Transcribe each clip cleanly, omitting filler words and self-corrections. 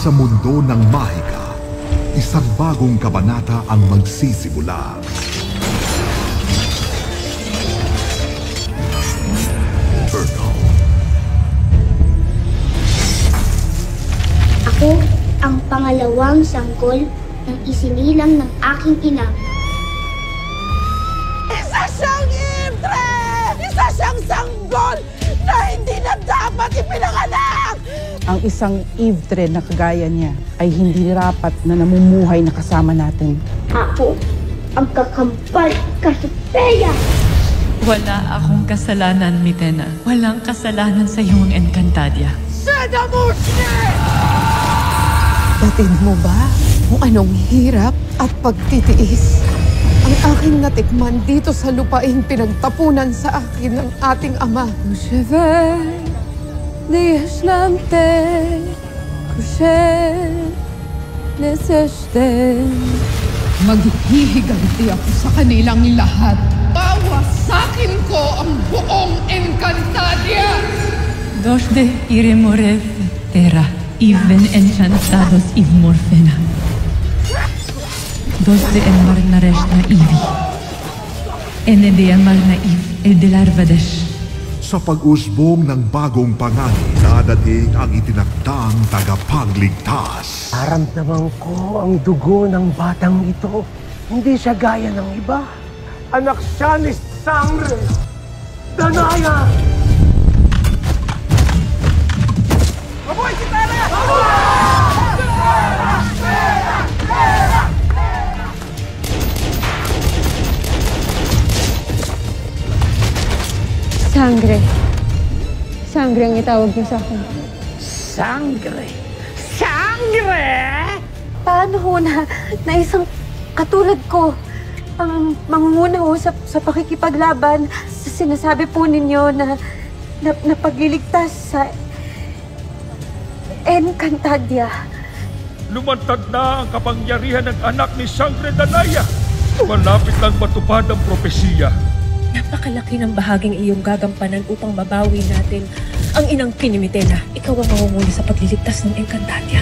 Sa mundo ng mahika, isang bagong kabanata ang magsisimula. Ako ang pangalawang sanggol ng isinilang ng aking ina. Isa siyang Ivtre! Isa siyang sanggol na hindi na dapat ipinanganak! Ang isang Ivtre na kagaya niya ay hindi dapat na namumuhay na kasama natin. Ako ang kakampal Cassiopeia! Wala akong kasalanan, Mitena. Walang kasalanan sa iyong Encantadia. Sedamushne! Batid mo ba kung anong hirap at pagtitiis ang aking natikman dito sa lupaing pinagtapunan sa akin ng ating ama? Maghihiganti ako sa kanilang lahat. Bawasakin ko ang buong Encantadia! Dos de iremorev terra, even enchantados iv morfena. Dos de enmar na reshna ivi. Ene de enmar na iv el de larvadesh. Sa pag-usbong ng bagong panganin, dadating ang itinakdang tagapagligtas. Naramdaman ko ang dugo ng batang ito. Hindi siya gaya ng iba. Anak siya ni Sangre Danaya! Mabuhay si Tara! Sangre. Sangre ang itawag niyo sa akin. Sangre! Sangre! Paano ho na isang katulad ko ang mangunguna ho sa pakikipaglaban sa sinasabi po ninyo na pagliligtas sa Encantadia? Lumantad na ang kapangyarihan ng anak ni Sangre Danaya. Malapit lang matupad ang propesiya. Napakalaki ng bahaging iyong gagampanan upang mabawi natin ang inang Pinimitena. Ikaw ang mangunguna sa pagliligtas ng Encantadia.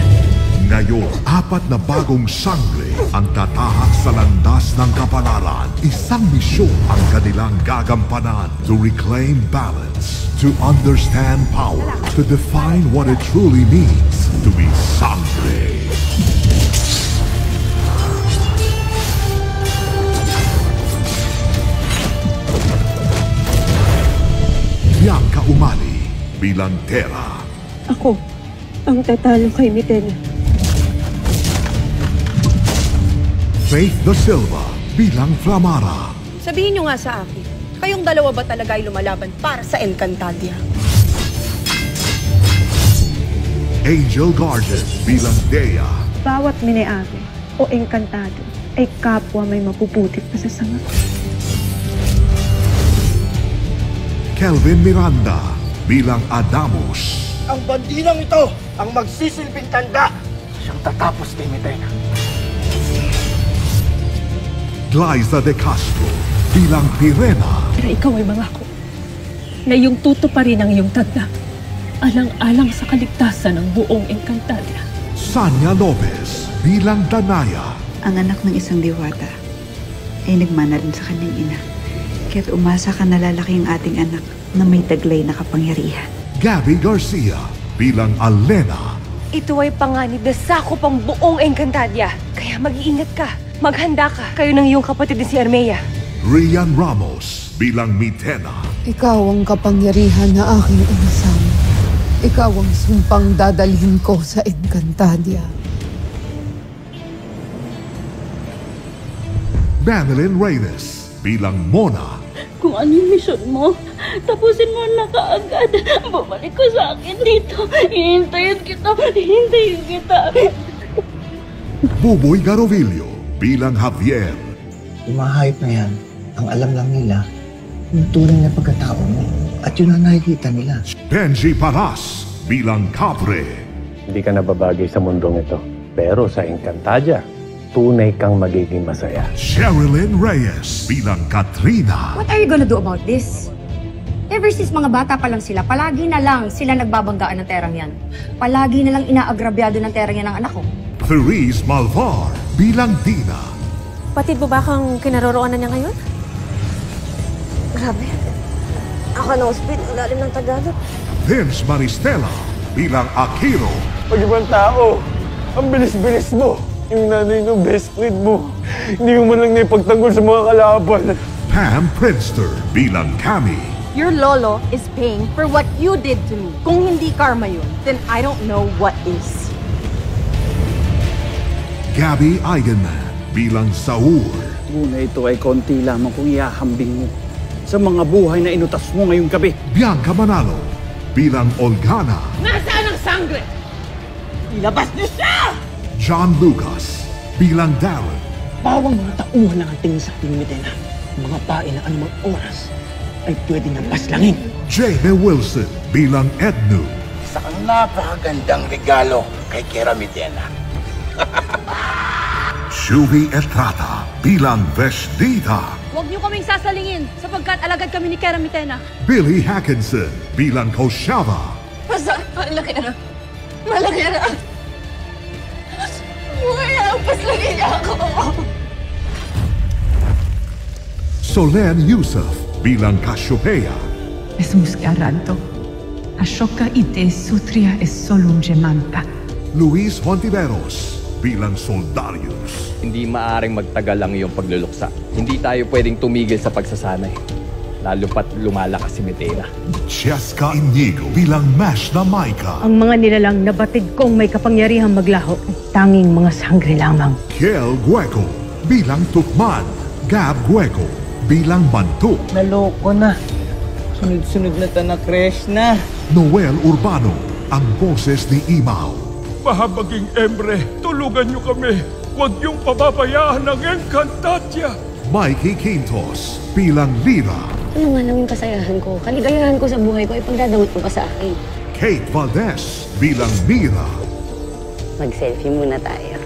Ngayon, 4 na bagong sangre ang tatahak sa landas ng kapalaran. Isang misyon ang kanilang gagampanan to reclaim balance, to understand power, to define what it truly means to be sangre. Bianca Umali bilang Terra. Ako ang tatalo kay Mitena. Faith Da Silva bilang Flamara. Sabihin niyo nga sa akin, kayong dalawa ba talaga ay lumalaban para sa Encantadia? Angel Garden bilang Dea. Bawat mineave o engkantado ay kapwa may mapuputik na sa sanga. Kelvin Miranda bilang Adamus. Ang bandinang ito ang magsisilbing tanda. Siyang tatapos kay Mitena. Glyza De Castro bilang Pirena. Pero ikaw ay mangako na iyong tutuparin ang iyong tanda alang-alang sa kaligtasan ng buong Encantadia. Sanya Lopez bilang Danaya. Ang anak ng isang diwata ay nagmana rin sa kanyang ina. Kaya't umasa ka na lalaki ang ating anak na may taglay na kapangyarihan. Gabby Garcia bilang Alena. Ito ay panganib na sakop ang buong Encantadia. Kaya mag-iingat ka. Maghanda ka. Kayo ng iyong kapatid na si Armea. Rian Ramos bilang Mitena. Ikaw ang kapangyarihan na aking inasam. Ikaw ang sumpang dadalhin ko sa Encantadia. Madeline Reyes bilang Mona. Kung ano yung misyon mo, tapusin mo na kaagad. Bumalik ko sa akin dito. Hihintayin kita. Buboy Garovillo bilang Javier. Yung mga hayop na yan, ang alam lang nila, yung tunay na pagkatao mo. At yun ang nakikita nila. Benji Paras bilang Capre. Hindi ka nababagay sa mundong ito. Pero sa Encantadia, tunay kang magiging masaya. Sherilyn Reyes bilang Katrina. What are you gonna do about this? Ever since mga bata pa lang sila, palagi na lang sila nagbabanggaan ng terang yan. Palagi na lang inaagrabyado ng terang yan ng anak ko. Therese Malvar bilang Dina. Patid mo ba kang kinaroroonan niya ngayon? Grabe. Ako na hospital, lalim ng Tagalog. Vince Maristela bilang Akiro. Pag ibang tao, ang bilis-bilis mo. Yung nanay ng best friend mo. Hindi mo man lang naipagtanggol sa mga kalaban. Pam Prinster bilang Cammy. Your lolo is paying for what you did to me. Kung hindi karma yun, then I don't know what is. Gabby Eigenman bilang Saur. Muna ito ay konti lamang kung ihahambing mo sa mga buhay na inutas mo ngayong gabi. Bianca Manalo bilang Olgana. Nasaan ang sangre? Ilabas niyo siya! John Lucas bilang Darren. Bawang mga tauhan ng ating sa Medina. Mga pain na anumang oras ay pwede nang paslangin. Jamie Wilson bilang Ednu. Isang napakagandang regalo kay Kera Medina. Shuvi Estrada bilang Vestita. Huwag niyo kaming sasalingin sapagkat alagad kami ni Kera Mitena. Billy Hackinson bilang Koshava. Malaki na. Malaki na. Wala, paslangin niya ako. Solen Yusuf bilang Cassiopeia. Es muscaranto. Ashoka ite sutria es solum gemanta. Luis Hontiveros bilang Soldarius. Hindi maaring magtagal ang iyong pagluluksa. Hindi tayo pwedeng tumigil sa pagsasanay. Lalo pat lumalakas si Medina. Cheska Inigo bilang Mash na Maika. Ang mga nilalang nabatid kong may kapangyarihang maglaho ay tanging mga sangre lamang. Kiel Gueco bilang Tukman. Gab Gueco bilang Bantuk. Naloko na. Sunod-sunod na tanak Krishna. Noel Urbano, ang boses ni Imaw. Mahabaging Emre, tulugan niyo kami. Huwag niyong pababayaan ang Encantadia. Mikey Quintos bilang Lira. Ano nga lang yung kasayahan ko? Kaligayahan ko sa buhay ko ay pagdadamot mo pa sa akin. Kate Valdez bilang Mira. Mag-selfie muna tayo.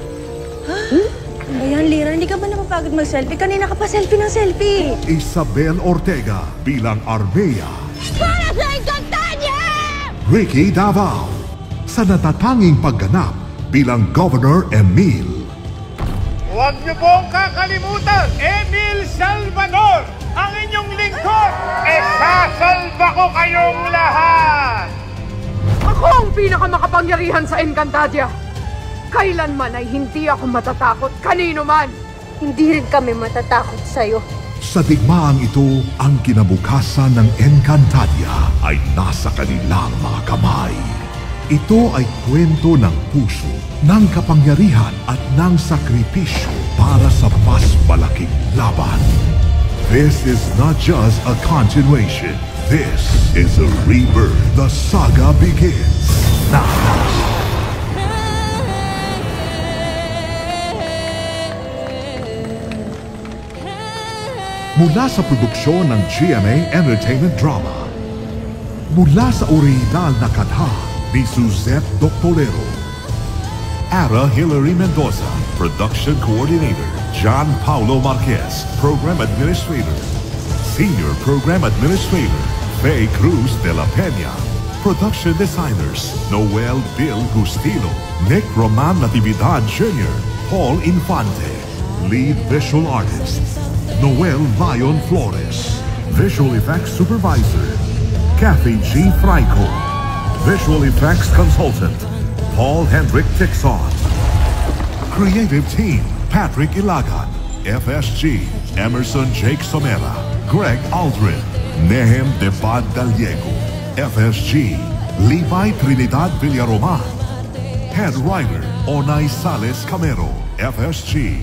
Ayan, Lira, hindi ka ba napapagod mag-selfie? Kanina ka pa selfie ng selfie. Isabel Ortega bilang Armea. Para sa Encantadia! Ricky Davao sa natatanging pagganap bilang Governor Emil. Huwag niyo pong kakalimutan, Emil Salvador, ang inyong lingkod. Sasalba ko kayong lahat! Ako ang pinakamakapangyarihan sa Encantadia. Kailanman ay hindi ako matatakot kanino man. Hindi rin kami matatakot sa'yo. Sa digmaang ito, ang kinabukasan ng Encantadia ay nasa kanilang mga kamay. Ito ay kwento ng puso, ng kapangyarihan at ng sakripisyo para sa mas malaking laban. This is not just a continuation. This is a rebirth. The saga begins now. Mula sa produksyon ng GMA Entertainment Drama. Mula sa orihinal na katha ni Suzette Doctolero. Ara Hilary Mendoza, Production Coordinator. John Paulo Marquez, Program Administrator. Senior Program Administrator, Faye Cruz de la Peña. Production Designers, Noel Bill Gustilo. Nick Roman Natividad Jr., Paul Infante. Lead Visual Artist, Noel Lion Flores. Visual Effects Supervisor, Kathy G. Franco. Visual Effects Consultant, Paul Hendrick Tixon. Creative Team, Patrick Ilagan. FSG, Emerson Jake Somera. Greg Aldrin. Nehem Depad Daliego. FSG, Levi Trinidad Villaroman. Head Writer, Onay Sales Camero. FSG.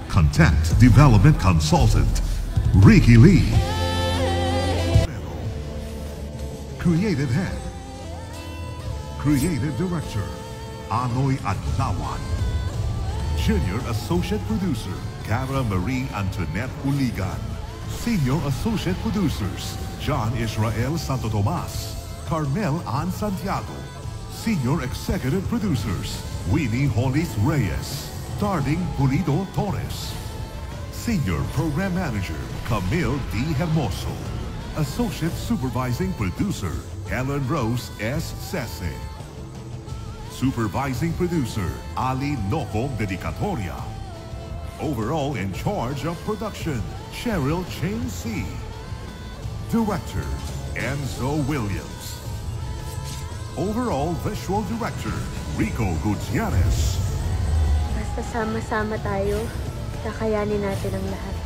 Content Development Consultant, Ricky Lee. Creative Head. Creative Director, Anoy Adlawan. Junior Associate Producer, Cara Marie Antoinette Uligan. Senior Associate Producers, John Israel Santo Tomas, Carmel Ann Santiago. Senior Executive Producers, Winnie Hollis Reyes, Darling Pulido Torres. Senior Program Manager, Camille D. Hermoso. Associate Supervising Producer, Helen Rose S. Sese. Supervising Producer, Ali Nocong Dedicatoria. Overall in charge of production, Cheryl Ching C. Director, Enzo Williams. Overall Visual Director, Rico Gutierrez. Basta sama-sama tayo, kakayanin natin ang lahat.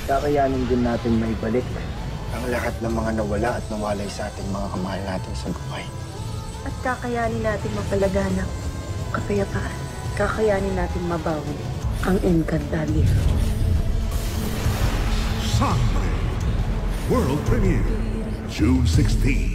Kakayanin din natin maibalik Ang lahat ng mga nawala at nawalay sa ating mga kamahal natin sa buhay. At kakayanin natin mapalaganap kapayapaan. Kakayanin natin mabawi ang Encantadia. Sangre. World premiere, June 16.